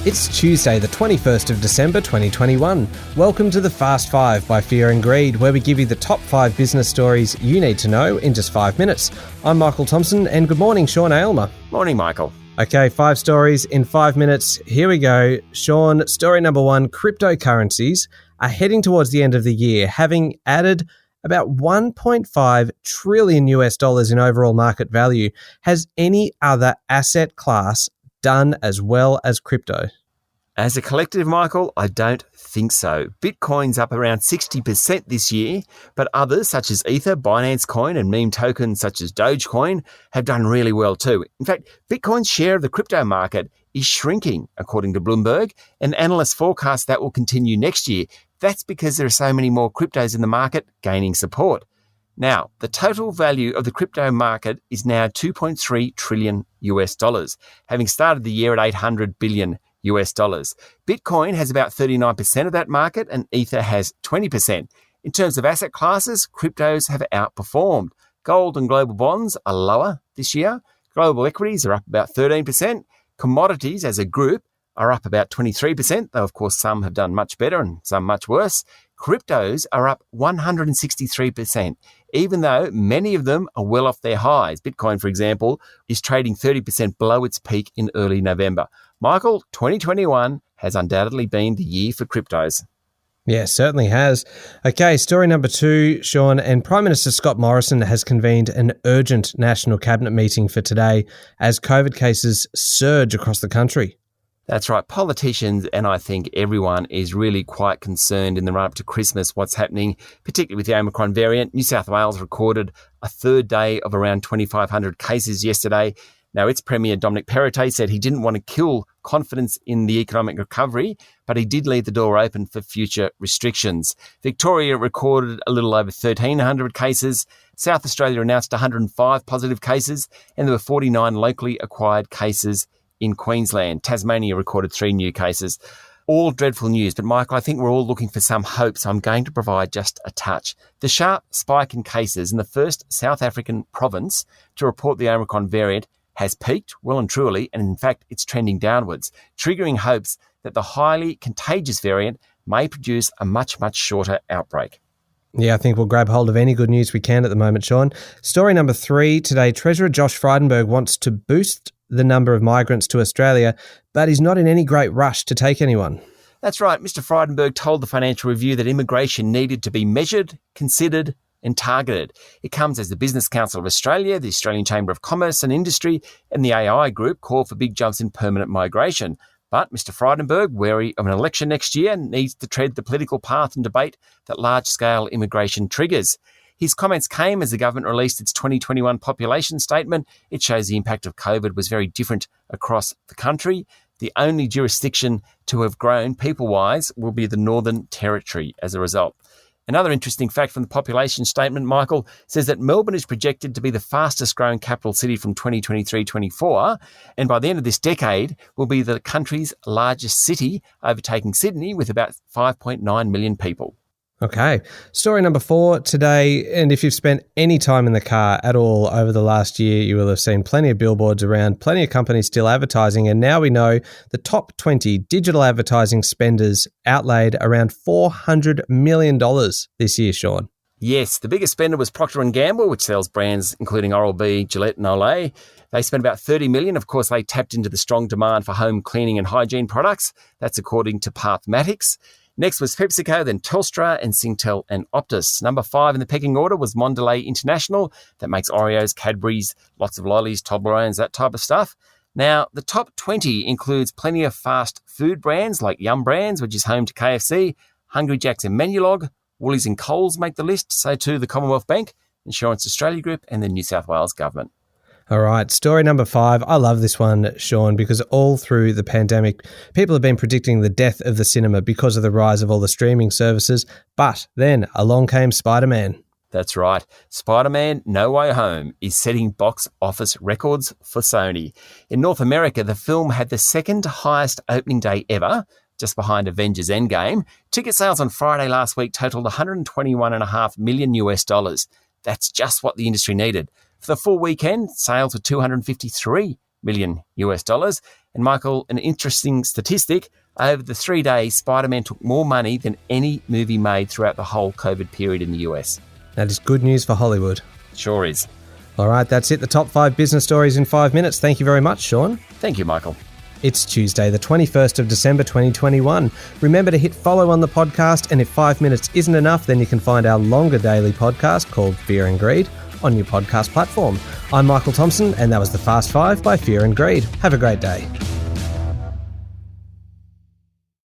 It's Tuesday, the 21st of December 2021. Welcome to the Fast Five by Fear and Greed, where we give you the top 5 business stories you need to know in just 5 minutes. I'm Michael Thompson, and good morning, Sean Aylmer. Morning, Michael. Okay, 5 stories in 5 minutes. Here we go. Sean, story number 1, cryptocurrencies are heading towards the end of the year, having added about $1.5 trillion in overall market value. Has any other asset class done as well as crypto? As a collective, Michael, I don't think so. Bitcoin's up around 60% this year, but others such as Ether, Binance Coin and meme tokens such as Dogecoin have done really well too. In fact, Bitcoin's share of the crypto market is shrinking, according to Bloomberg, and analysts forecast that will continue next year. That's because there are so many more cryptos in the market gaining support. Now, the total value of the crypto market is now $2.3 trillion, having started the year at $800 billion. Bitcoin has about 39% of that market and Ether has 20%. In terms of asset classes, cryptos have outperformed. Gold and global bonds are lower this year. Global equities are up about 13%. Commodities as a group are up about 23%, though of course some have done much better and some much worse. Cryptos are up 163%, even though many of them are well off their highs. Bitcoin, for example, is trading 30% below its peak in early November. Michael, 2021 has undoubtedly been the year for cryptos. Yeah, certainly has. Okay, story number 2, Sean, and Prime Minister Scott Morrison has convened an urgent National Cabinet meeting for today as COVID cases surge across the country. That's right. Politicians and I think everyone is really quite concerned in the run-up to Christmas what's happening, particularly with the Omicron variant. New South Wales recorded a third day of around 2,500 cases yesterday. Now, its Premier Dominic Perrottet said he didn't want to kill confidence in the economic recovery, but he did leave the door open for future restrictions. Victoria recorded a little over 1,300 cases. South Australia announced 105 positive cases, and there were 49 locally acquired cases in Queensland. Tasmania recorded 3 new cases. All dreadful news, but Michael, I think we're all looking for some hope, so I'm going to provide just a touch. The sharp spike in cases in the first South African province to report the Omicron variant has peaked well and truly, and in fact, it's trending downwards, triggering hopes that the highly contagious variant may produce a much, much shorter outbreak. Yeah, I think we'll grab hold of any good news we can at the moment, Sean. Story number 3 today, Treasurer Josh Frydenberg wants to boost the number of migrants to Australia, but he's not in any great rush to take anyone. That's right. Mr. Frydenberg told the Financial Review that immigration needed to be measured, considered and targeted. It comes as the Business Council of Australia, the Australian Chamber of Commerce and Industry and the AI Group call for big jumps in permanent migration. But Mr. Frydenberg, wary of an election next year, needs to tread the political path and debate that large-scale immigration triggers. His comments came as the government released its 2021 population statement. It shows the impact of COVID was very different across the country. The only jurisdiction to have grown people-wise will be the Northern Territory as a result. Another interesting fact from the population statement, Michael, says that Melbourne is projected to be the fastest growing capital city from 2023-24, and by the end of this decade will be the country's largest city, overtaking Sydney with about 5.9 million people. Okay. Story number 4 today, and if you've spent any time in the car at all over the last year, you will have seen plenty of billboards around, plenty of companies still advertising, and now we know the top 20 digital advertising spenders outlaid around $400 million this year, Sean. Yes, the biggest spender was Procter & Gamble, which sells brands including Oral-B, Gillette and Olay. They spent about $30 million. Of course, they tapped into the strong demand for home cleaning and hygiene products. That's according to Pathmatics. Next was PepsiCo, then Telstra and Singtel and Optus. Number 5 in the pecking order was Mondelez International. That makes Oreos, Cadbury's, lots of lollies, Toblerones, that type of stuff. Now, the top 20 includes plenty of fast food brands like Yum Brands, which is home to KFC, Hungry Jack's and Menulog, Woolies and Coles make the list, so too the Commonwealth Bank, Insurance Australia Group and the New South Wales Government. All right, story number 5. I love this one, Sean, because all through the pandemic, people have been predicting the death of the cinema because of the rise of all the streaming services. But then along came Spider-Man. That's right. Spider-Man No Way Home is setting box office records for Sony. In North America, the film had the second highest opening day ever, just behind Avengers Endgame. Ticket sales on Friday last week totaled $121.5 million. That's just what the industry needed. For the full weekend, sales were $253 million. And And Michael, an interesting statistic, over the 3 days, Spider-Man took more money than any movie made throughout the whole COVID period in the US. That is good news for Hollywood. Sure is. All right, that's it. The top 5 business stories in 5 minutes. Thank you very much, Sean. Thank you, Michael. It's Tuesday, the 21st of December 2021. Remember to hit follow on the podcast, and if 5 minutes isn't enough, then you can find our longer daily podcast called Fear and Greed on your podcast platform. I'm Michael Thompson, and that was the Fast 5 by Fear and Greed. Have a great day.